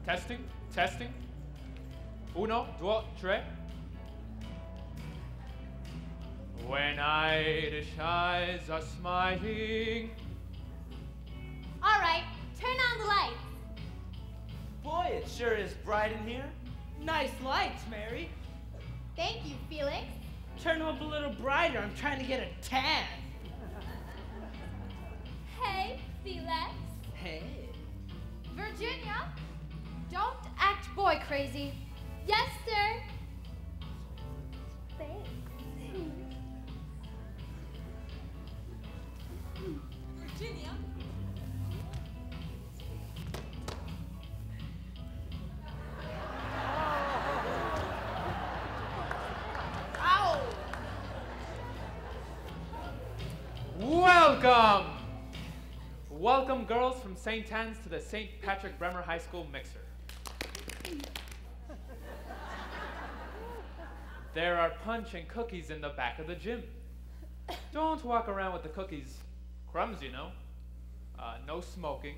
Testing, testing. Uno, due, tre. When the eyes are smiling. All right, turn on the lights. Boy, it sure is bright in here. Nice lights, Mary. Thank you, Felix. Turn them up a little brighter. I'm trying to get a tan. Hey, Felix. Hey. Virginia, don't act boy crazy. Yes, sir. Thanks. Virginia. Ow! Welcome! Welcome, girls from St. Anne's to the St. Patrick Bremer High School mixer. There are punch and cookies in the back of the gym. Don't walk around with the cookies. Crumbs, you know. No smoking.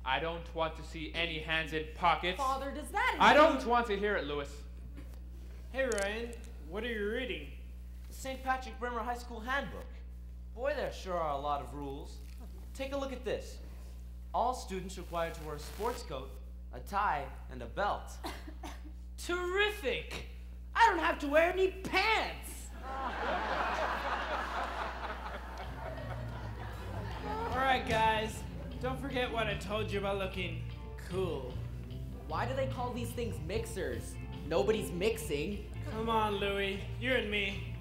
I don't want to see any hands in pockets. Father, does that I don't want to hear it, Lewis. Hey, Ryan. What are you reading? The St. Patrick Bremer High School handbook. Boy, there sure are a lot of rules. Take a look at this. All students required to wear a sports coat, a tie, and a belt. Terrific! I don't have to wear any pants! Alright, guys. Don't forget what I told you about looking cool. Why do they call these things mixers? Nobody's mixing. Come on, Louie. You and me.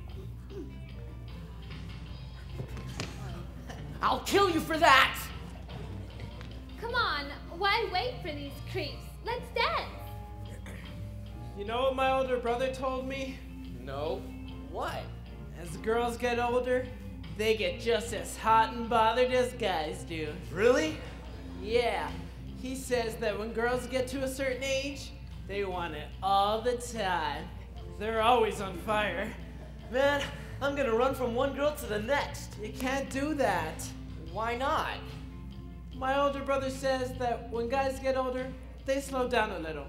I'll kill you for that! Come on, why wait for these creeps? Let's dance. You know what my older brother told me? No. What? As girls get older, they get just as hot and bothered as guys do. Really? Yeah. He says that when girls get to a certain age, they want it all the time. They're always on fire. Man, I'm gonna run from one girl to the next. You can't do that. Why not? My older brother says that when guys get older, they slow down a little.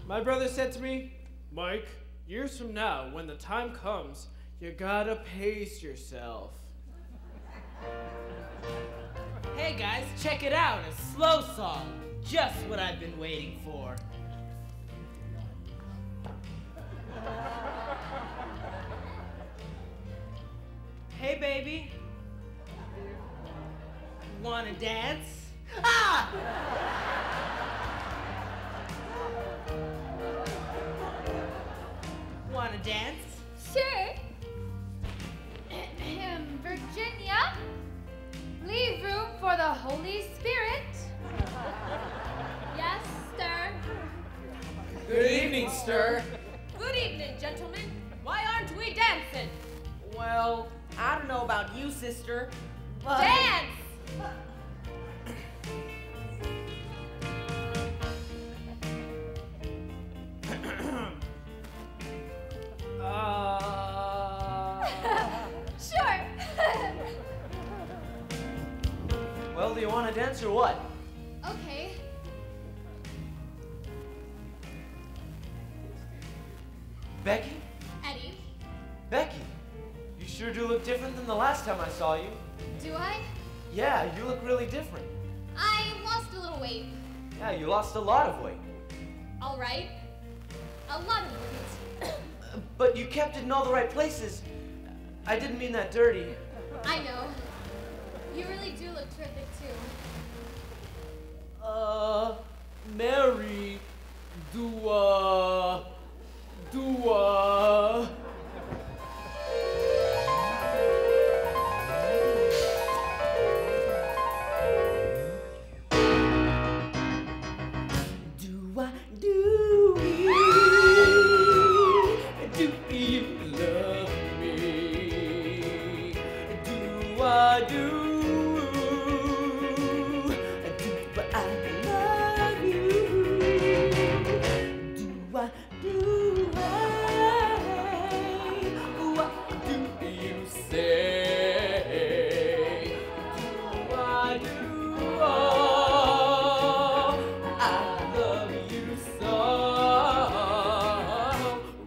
My brother said to me, Mike, years from now, when the time comes, you gotta pace yourself. Hey guys, check it out, a slow song. Just what I've been waiting for. Hey baby. Wanna dance? Ah! Wanna dance? Sure. Virginia, Leave room for the Holy Spirit. Yes, sir. Good evening, sir. Good evening, gentlemen. Why aren't we dancing? Well, I don't know about you, sister, but... Dance! Sure. Well, do you want to dance or what? Okay. Becky? Eddie, Becky, you sure do look different than the last time I saw you. do I? Yeah, you look really different. I lost a little weight. Yeah, you lost a lot of weight. All right. A lot of weight. But you kept it in all the right places. I didn't mean that dirty. I know. You really do look terrific too. Mary,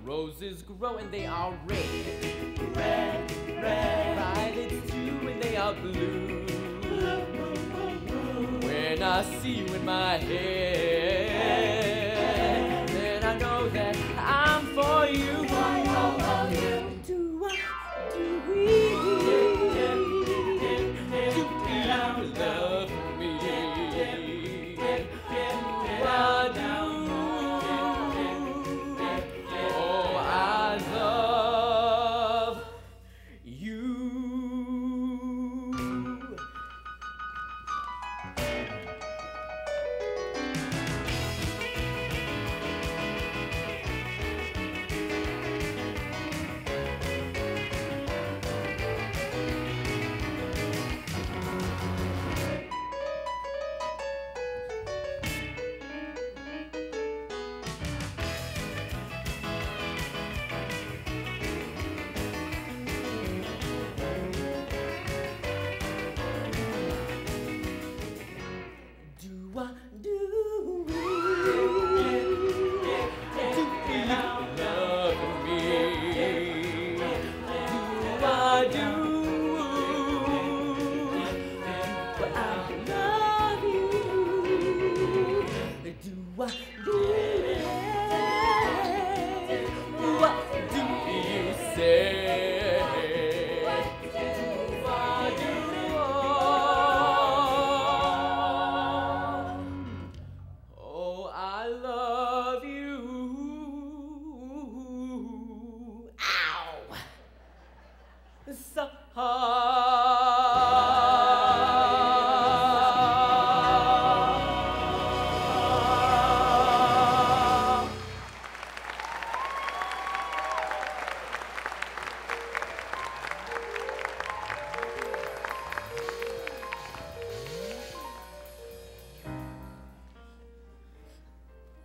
Roses grow and they are red, red, red. Violets too and they are blue. When I see you in my head, then I know that I'm for you. Do you love me? I do. Oh, I love you.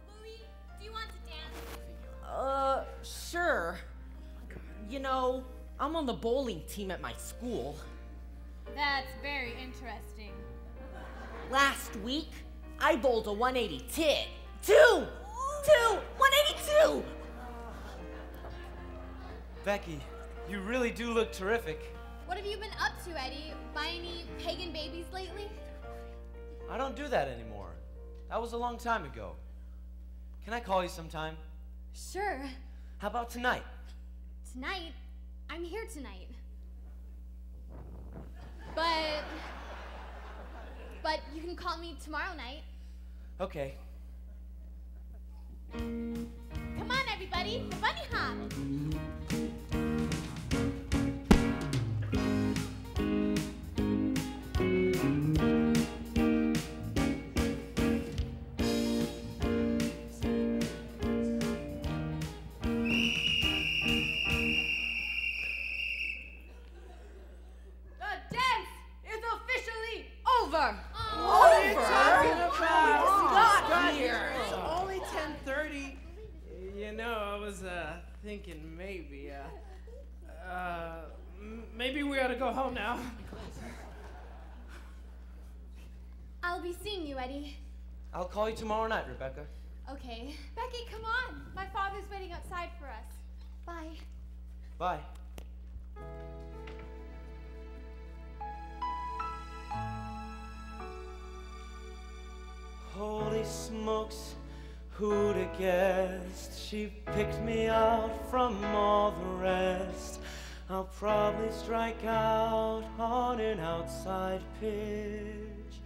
Louie, do you want to dance? Sure. You know, I'm on the bowling team at my school. That's very interesting. Last week, I bowled a 182. 182! Becky, you really do look terrific. What have you been up to, Eddie? Buy any pagan babies lately? I don't do that anymore. That was a long time ago. Can I call you sometime? Sure. How about tonight? Tonight? I'm here tonight. But you can call me tomorrow night. Okay. Come on, everybody, the bunny hop. thinking maybe, maybe we ought to go home now. I'll be seeing you, Eddie. I'll call you tomorrow night, Rebecca. Okay. Becky, come on. My father's waiting outside for us. Bye. Bye. Holy smokes, who'd have guessed she picked me out from all the rest? I'll probably strike out on an outside pitch.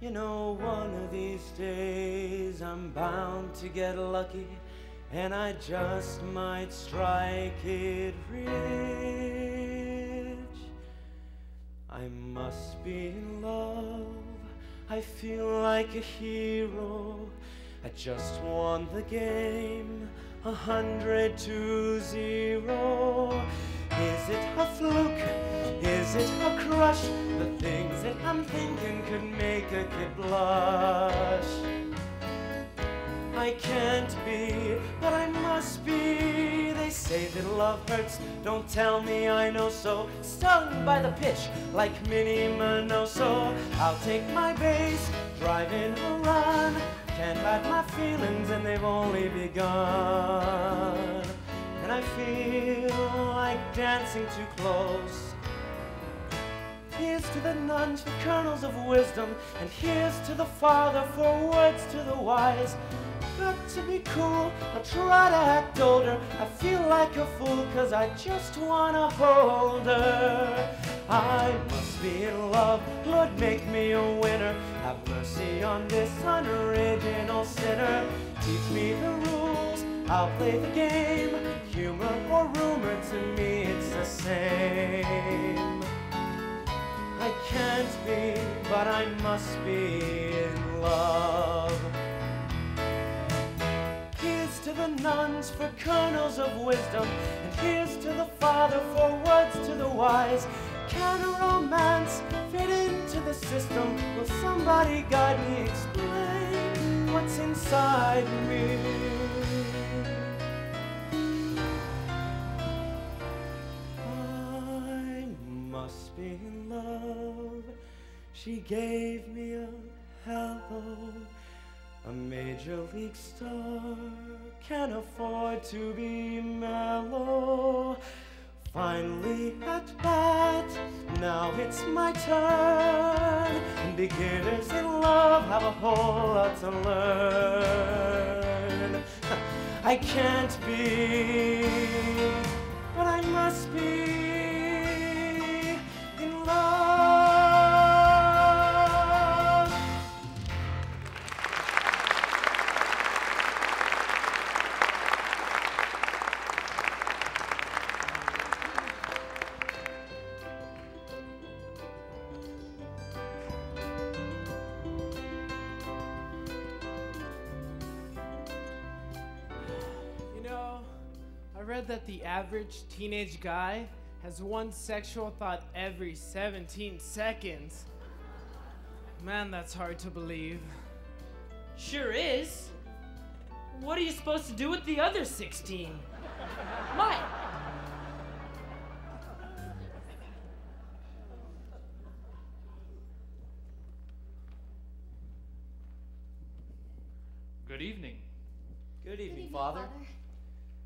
You know, one of these days I'm bound to get lucky, and I just might strike it rich. I must be in love, I feel like a hero. I just won the game, 100-0. Is it a fluke? Is it a crush? The things that I'm thinking could make a kid blush. I can't be, but I must be. They say that love hurts, don't tell me I know so. Stung by the pitch like Minnie Minoso. I'll take my base, drive in a run. Can't hide my feelings and they've only begun. And I feel like dancing too close. Here's to the nuns for kernels of wisdom, and here's to the Father for words to the wise. Got to be cool, I'll try to act older. I feel like a fool cause I just wanna hold her. I must be in love, Lord make me a winner. Have mercy on this unoriginal sinner. Teach me the rules, I'll play the game. Humor or rumor, to me it's the same. I can't be, but I must be in love. Here's to the nuns for kernels of wisdom, and here's to the Father for words to the wise. Can a romance fit into the system? Will somebody guide me, explain what's inside me? I must be in love. She gave me a hello. A major league star can't afford to be mellow. Finally at bat, now it's my turn. And beginners in love have a whole lot to learn. I can't be, but I must be in love. I read that the average teenage guy has one sexual thought every 17 seconds. Man, that's hard to believe. Sure is. What are you supposed to do with the other 16? Mike. Good evening. Good Good evening, evening, Father.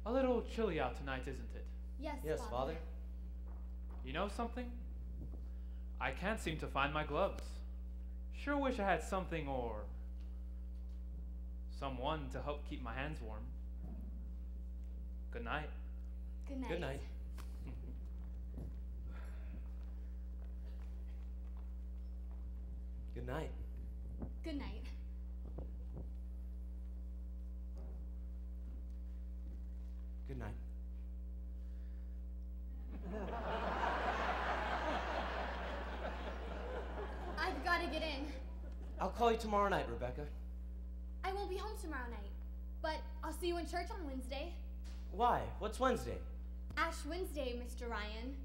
A little chilly out tonight, isn't it? Yes, Yes, Father. You know something? I can't seem to find my gloves. Sure wish I had something or someone to help keep my hands warm. Good night. Good night. Good night. Good night. Good night. Good night. I've got to get in. I'll call you tomorrow night, Rebecca. I won't be home tomorrow night, but I'll see you in church on Wednesday. Why? What's Wednesday? Ash Wednesday, Mr. Ryan.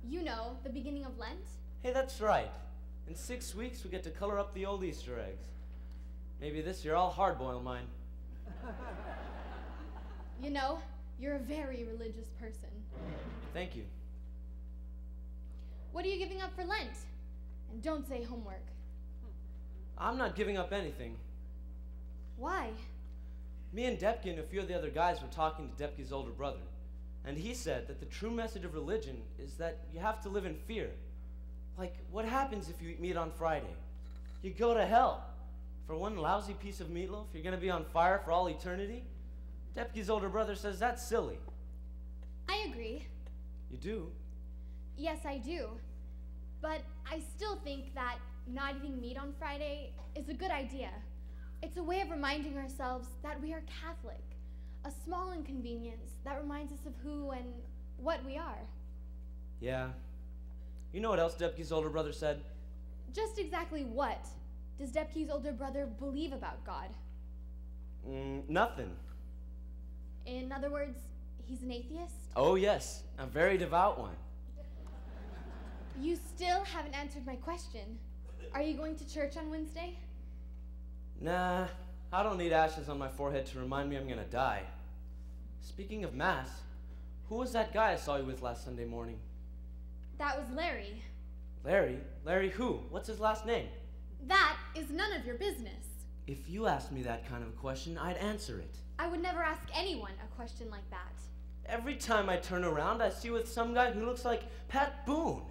You know, the beginning of Lent. Hey, that's right. In 6 weeks, we get to color up the old Easter eggs. Maybe this year I'll hard-boil mine. You know, You're a very religious person. Thank you. What are you giving up for Lent? And don't say homework. I'm not giving up anything. Why? Me and Depke and a few of the other guys were talking to Depke's older brother, and he said that the true message of religion is that you have to live in fear. Like, what happens if you eat meat on Friday? You go to hell. For one lousy piece of meatloaf, you're gonna be on fire for all eternity? Depke's older brother says that's silly. I agree. You do? Yes, I do. But I still think that not eating meat on Friday is a good idea. It's a way of reminding ourselves that we are Catholic. A small inconvenience that reminds us of who and what we are. Yeah. You know what else Depke's older brother said? Just exactly what does Depke's older brother believe about God? Nothing. In other words, he's an atheist? Oh yes, a very devout one. You still haven't answered my question. Are you going to church on Wednesday? Nah, I don't need ashes on my forehead to remind me I'm gonna die. Speaking of Mass, who was that guy I saw you with last Sunday morning? That was Larry. Larry? Larry who? What's his last name? That is none of your business. If you asked me that kind of a question, I'd answer it. I would never ask anyone a question like that. Every time I turn around, I see you with some guy who looks like Pat Boone.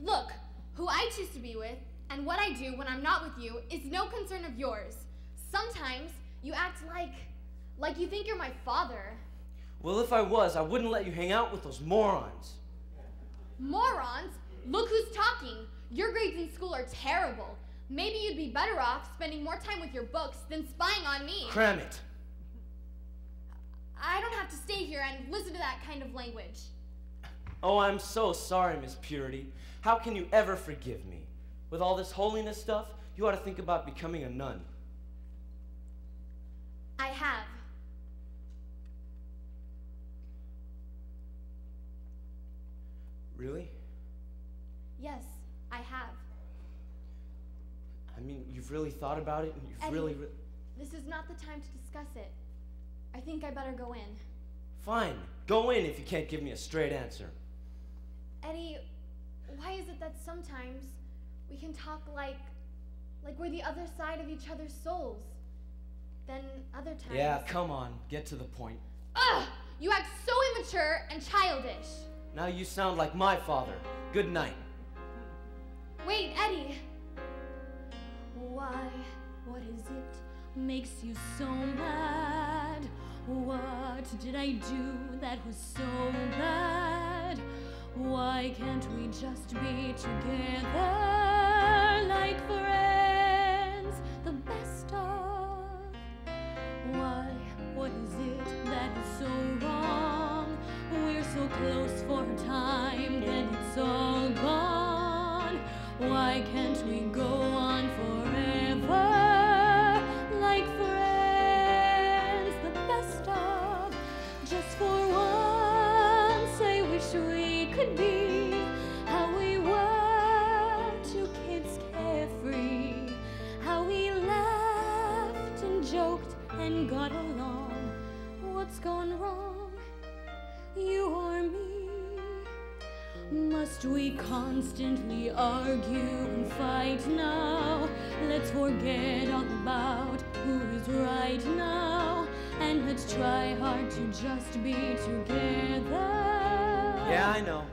Look, who I choose to be with and what I do when I'm not with you is no concern of yours. Sometimes you act like you think you're my father. Well, if I was, I wouldn't let you hang out with those morons. Morons? Look who's talking. Your grades in school are terrible. Maybe you'd be better off spending more time with your books than spying on me. Cram it. I don't have to stay here and listen to that kind of language. Oh, I'm so sorry, Miss Purity. How can you ever forgive me? With all this holiness stuff, you ought to think about becoming a nun. I have. Really? Yes, I have. I mean, you've really thought about it, and you've Eddie, really... This is not the time to discuss it. I think I better go in. Fine, go in if you can't give me a straight answer. Eddie, why is it that sometimes we can talk like we're the other side of each other's souls? Then other times... Yeah, come on, get to the point. Ugh! You act so immature and childish. Now you sound like my father. Good night. Wait, Eddie. Why? What is it makes you so mad? What did I do that was so bad? Why can't we just be together like friends, the best of? Why? What is it that is so wrong? We're so close for a time, then it's all gone. Why can't we go on forever like friends, the best of? Just for once, I wish we could be how we were, two kids carefree. How we laughed and joked and got along. What's gone wrong? You or me? Must we constantly argue and fight now? Let's forget all about who is right now, and let's try hard to just be together. Yeah, I know.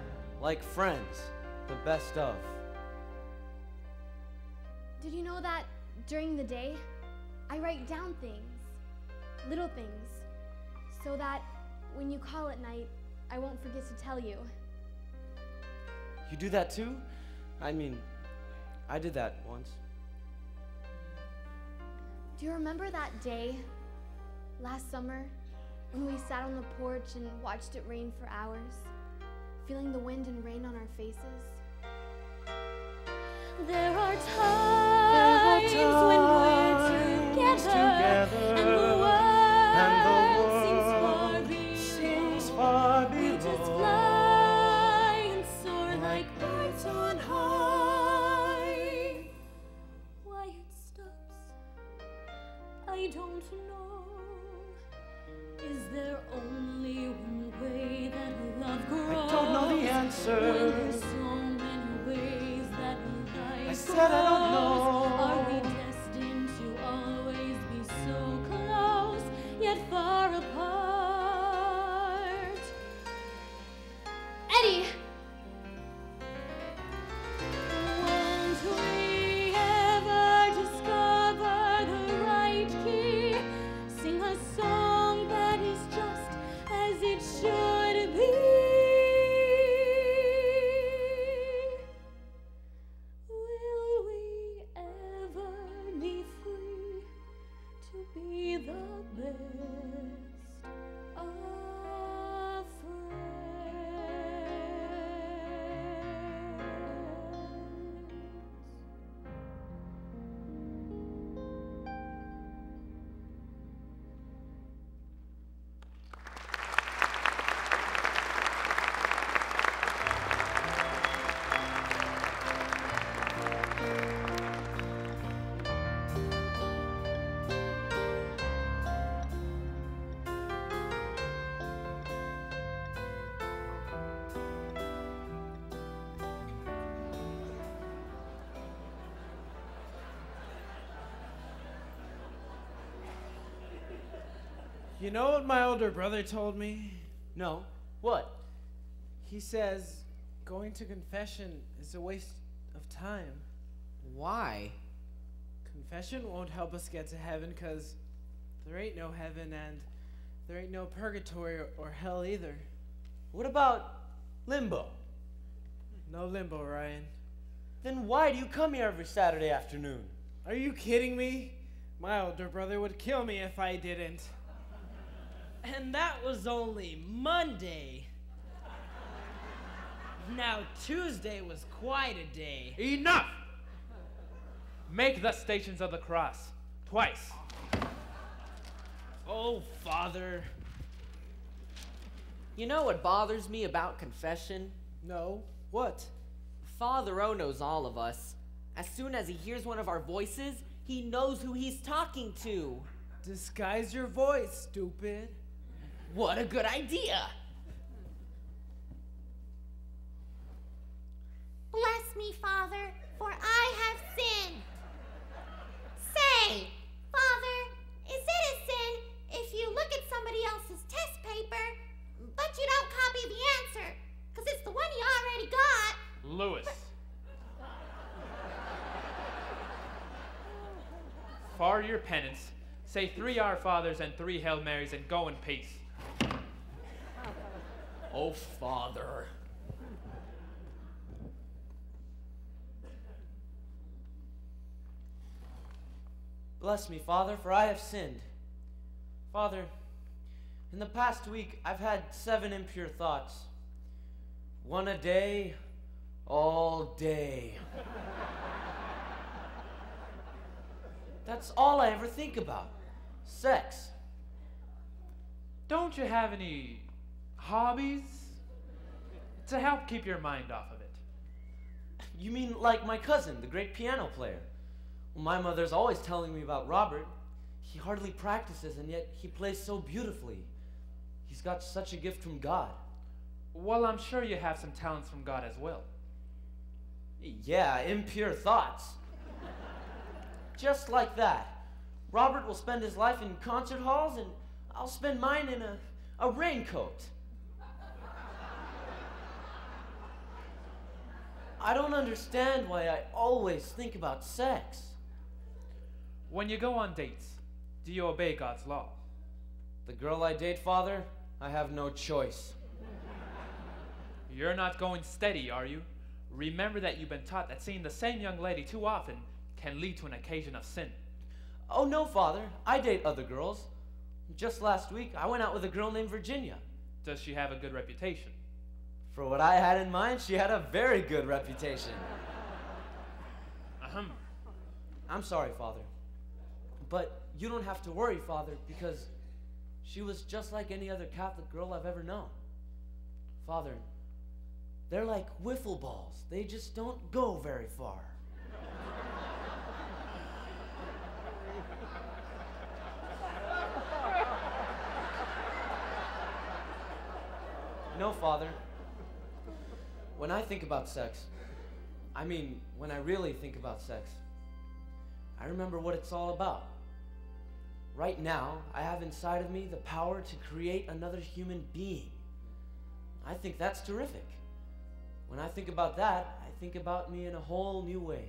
Like friends, the best of. Did you know that during the day, I write down things, little things, so that when you call at night, I won't forget to tell you. You do that too? I mean, I did that once. Do you remember that day last summer when we sat on the porch and watched it rain for hours, feeling the wind and rain on our faces? There are times when we're together, and the world seems far below. We just fly and soar like birds on high. Why it stops, I don't know. Is there only answer. When there's so many ways that life I said I don't goes, know. are we destined to always be so close, yet far apart? Eddie! Won't we ever discover the right key? Sing a song that is just as it should be. Will we ever be free to be the best of friends? You know what my older brother told me? No. What? He says going to confession is a waste of time. Why? Confession won't help us get to heaven because there ain't no heaven and there ain't no purgatory or hell either. What about limbo? No limbo, Ryan. Then why do you come here every Saturday afternoon? Are you kidding me? My older brother would kill me if I didn't. And that was only Monday. Now, Tuesday was quite a day. Enough! Make the Stations of the Cross. Twice. Oh, Father. You know what bothers me about confession? No. What? Father Rowe knows all of us. As soon as he hears one of our voices, he knows who he's talking to. Disguise your voice, stupid. What a good idea! Bless me, Father, for I have sinned. Say, Father, is it a sin if you look at somebody else's test paper, but you don't copy the answer, because it's the one you already got? Lewis. For your penance, say 3 Our Fathers and 3 Hail Marys and go in peace. Oh, Father. Bless me, Father, for I have sinned. Father, in the past week, I've had 7 impure thoughts. 1 a day, all day. That's all I ever think about. Sex. Don't you have any hobbies to help keep your mind off of it? You mean like my cousin, the great piano player? Well, my mother's always telling me about Robert. He hardly practices, and yet he plays so beautifully. He's got such a gift from God. Well, I'm sure you have some talents from God as well. Yeah, impure thoughts. Just like that. Robert will spend his life in concert halls, and I'll spend mine in a raincoat. I don't understand why I always think about sex. When you go on dates, do you obey God's law? The girl I date, Father, I have no choice. You're not going steady, are you? Remember that you've been taught that seeing the same young lady too often can lead to an occasion of sin. Oh, no, Father. I date other girls. Just last week, I went out with a girl named Virginia. Does she have a good reputation? For what I had in mind, she had a very good reputation. Ahem. I'm sorry, Father. But you don't have to worry, Father, because she was just like any other Catholic girl I've ever known. Father, they're like wiffle balls. They just don't go very far. No, Father. When I think about sex, I mean, when I really think about sex, I remember what it's all about. Right now, I have inside of me the power to create another human being. I think that's terrific. When I think about that, I think about me in a whole new way.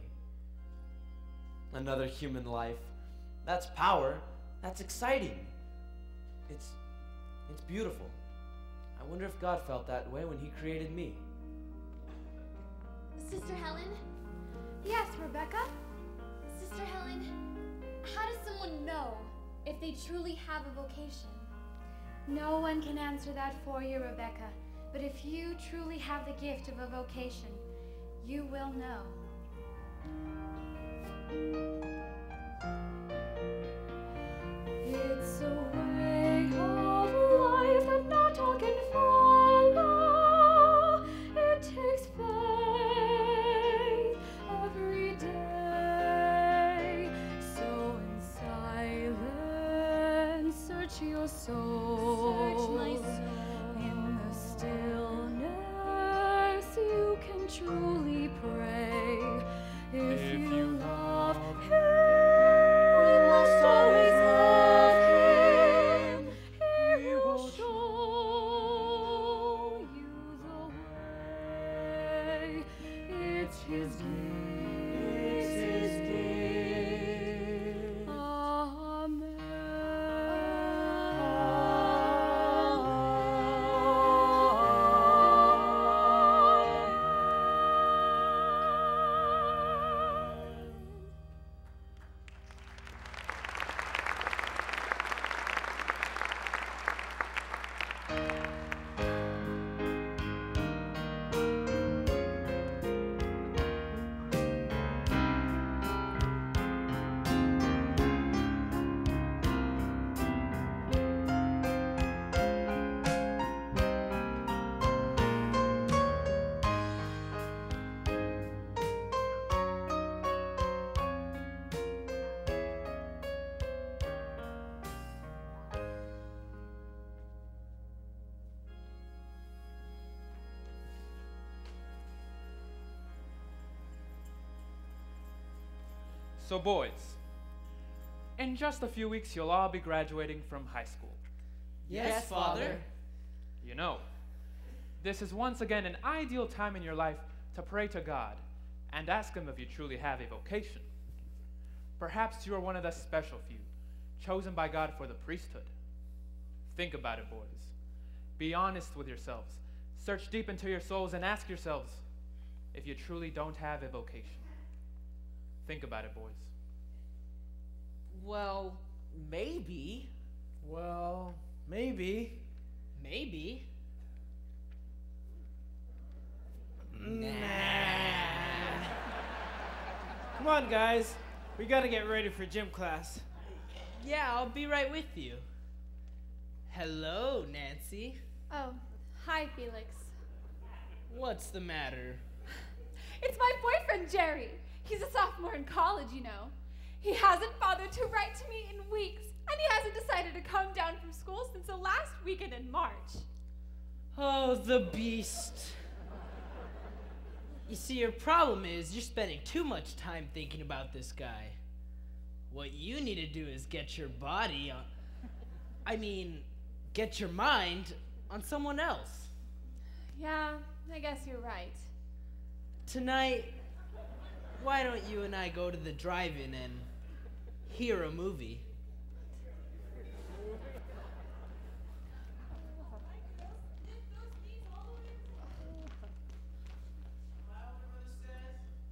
Another human life. That's power. That's exciting. It's beautiful. I wonder if God felt that way when he created me. Sister Helen? Yes, Rebecca? Sister Helen, how does someone know if they truly have a vocation? No one can answer that for you, Rebecca. But if you truly have the gift of a vocation, you will know. It's a way of life that not all can follow. It takes faith every day. So in silence, search your soul. Search my soul. In the stillness, you can truly pray. If you love him, we must always love him. He will show you the way. It's his gift. It's his gift. Amen. So boys, in just a few weeks you'll all be graduating from high school. Yes, Father. You know, this is once again an ideal time in your life to pray to God and ask him if you truly have a vocation. Perhaps you are one of the special few, chosen by God for the priesthood. Think about it, boys. Be honest with yourselves. Search deep into your souls and ask yourselves if you truly don't have a vocation. Think about it, boys. Well, maybe. Well, maybe. Maybe. Come on, guys. We gotta get ready for gym class. Yeah, I'll be right with you. Hello, Nancy. Oh, hi, Felix. What's the matter? It's my boyfriend, Jerry. He's a sophomore in college, you know. He hasn't bothered to write to me in weeks, and he hasn't decided to come down from school since the last weekend in March. Oh, the beast. You see, your problem is you're spending too much time thinking about this guy. What you need to do is get your body on... get your mind on someone else. Yeah, I guess you're right. Tonight, why don't you and I go to the drive-in and hear a movie?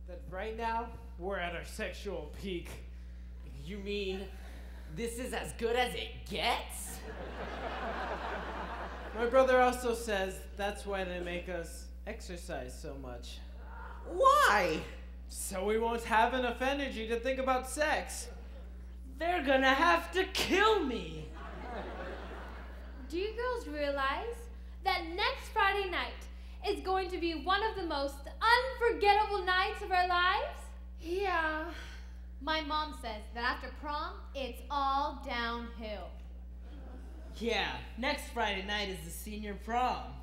That right now, we're at our sexual peak. You mean this is as good as it gets? My brother also says that's why they make us exercise so much. Why? So we won't have enough energy to think about sex. They're gonna have to kill me. Do you girls realize that next Friday night is going to be one of the most unforgettable nights of our lives? Yeah. My mom says that after prom, it's all downhill. Yeah, next Friday night is the senior prom.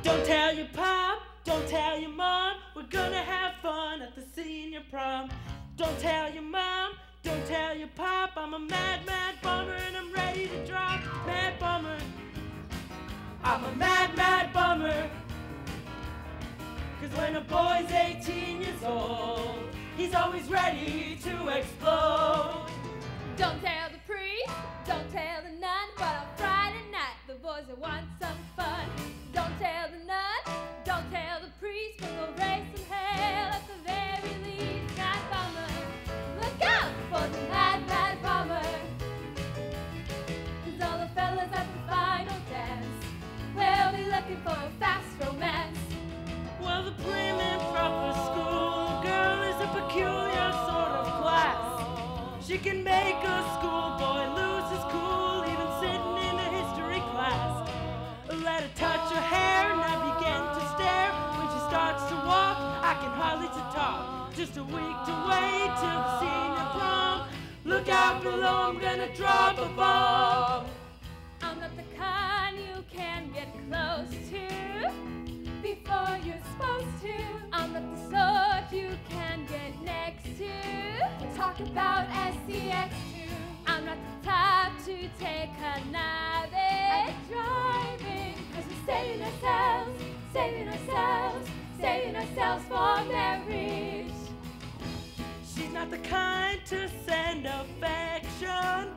Don't tell tell your pop, don't tell your mom, we're gonna have fun at the senior prom. Don't tell your mom, don't tell your pop, I'm a mad, mad bummer and I'm ready to drop. Mad bummer, I'm a mad, mad bummer. 'Cause when a boy's 18 years old, he's always ready to explode. Don't tell the priest, don't tell the nun, but on Friday night the boys will want some fun. Don't tell the nun, don't tell the priest, but we'll raise some hell at the very least. Mad bummer, look out for the mad, mad bummer. 'Cause all the fellas at the final dance will be looking for a fast romance. Well, the prim and proper school girl is a peculiar sort of class. She can make a schoolboy lose his cool, even sitting in a history class. Let her touch her hair and I begin to stare. When she starts to walk, I can hardly to talk. Just a week to wait till the senior prom. Look out below, I'm gonna drop a bomb. I'm not the kind you can get close to before you're supposed to. I'm not the sort you can get next to. Talk about SCX2. I'm not the type to take cannabis driving. 'Cause we're saving ourselves, saving ourselves, saving ourselves for marriage. She's not the kind to send affection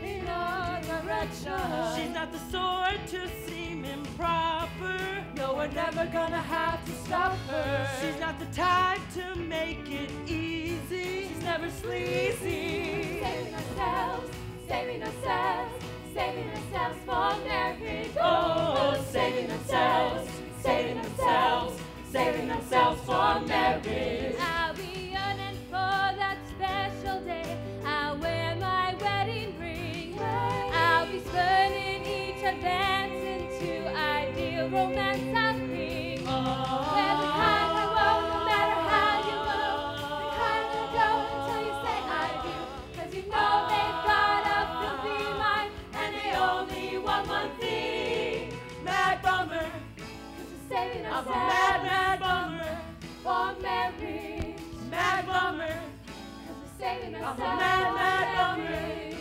In all directions. She's not the sort to seem improper. No, we're never gonna have to stop her. She's not the type to make it easy. She's never sleazy. Saving ourselves, saving ourselves, saving ourselves for marriage. Oh, saving ourselves, saving ourselves, saving ourselves for marriage. I'll be yearning for that special day. I'll wear my wedding ring. I'll be spurning each advance into ideal romance I'll bring. We're the kind that won't, no matter how you move. The kind that go until you say I do. 'Cause you know they've got a filthy mind and they only want one thing. Mad bummer, 'Cause we're saving I'm a ourselves mad, mad bummer. for marriage. Mad bummer, 'Cause we're saving I'm a ourselves mad, for mad bummer. marriage.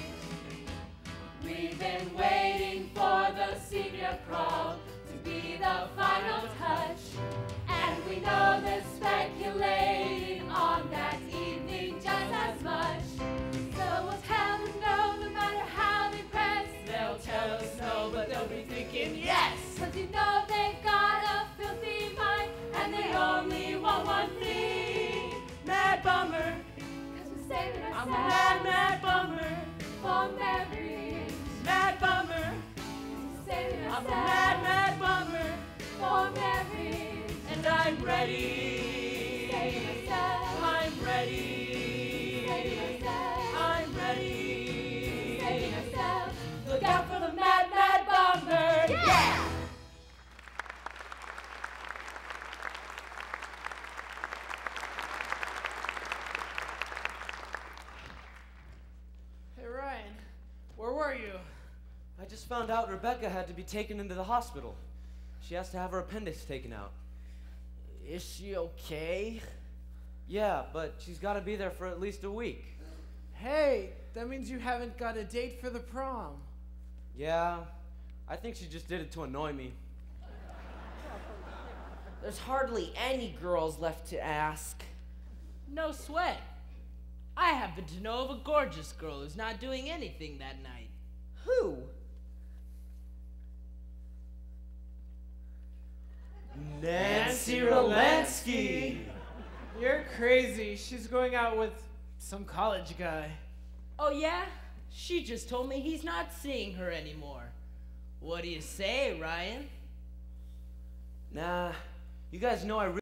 We've been waiting for the senior prom to be the final touch. And we know they're speculating on that evening just as much. So we'll tell them no, no matter how they press. They'll tell us no, but they'll be thinking yes. 'Cause you know they've got a filthy mind and they only want one thing. Mad bummer, 'Cause we're saving I'm ourselves a mad, mad bummer. for marriage. Mad bummer, Saving I'm a ourselves mad, mad bummer. for marriage. And I'm ready. Saving ourselves, I'm ready. saving ourselves, I'm ready. saving ourselves. Look out for the mad, mad bummer. Yeah! Hey, Ryan, where were you? I just found out Rebecca had to be taken into the hospital. She has to have her appendix taken out. Is she okay? Yeah, but she's got to be there for at least a week. Hey, that means you haven't got a date for the prom. Yeah, I think she just did it to annoy me. There's hardly any girls left to ask. No sweat. I happen to know of a gorgeous girl who's not doing anything that night. Who? Nancy Romansky. You're crazy. She's going out with some college guy. Oh yeah? She just told me he's not seeing her anymore. What do you say, Ryan? Nah, you guys know I really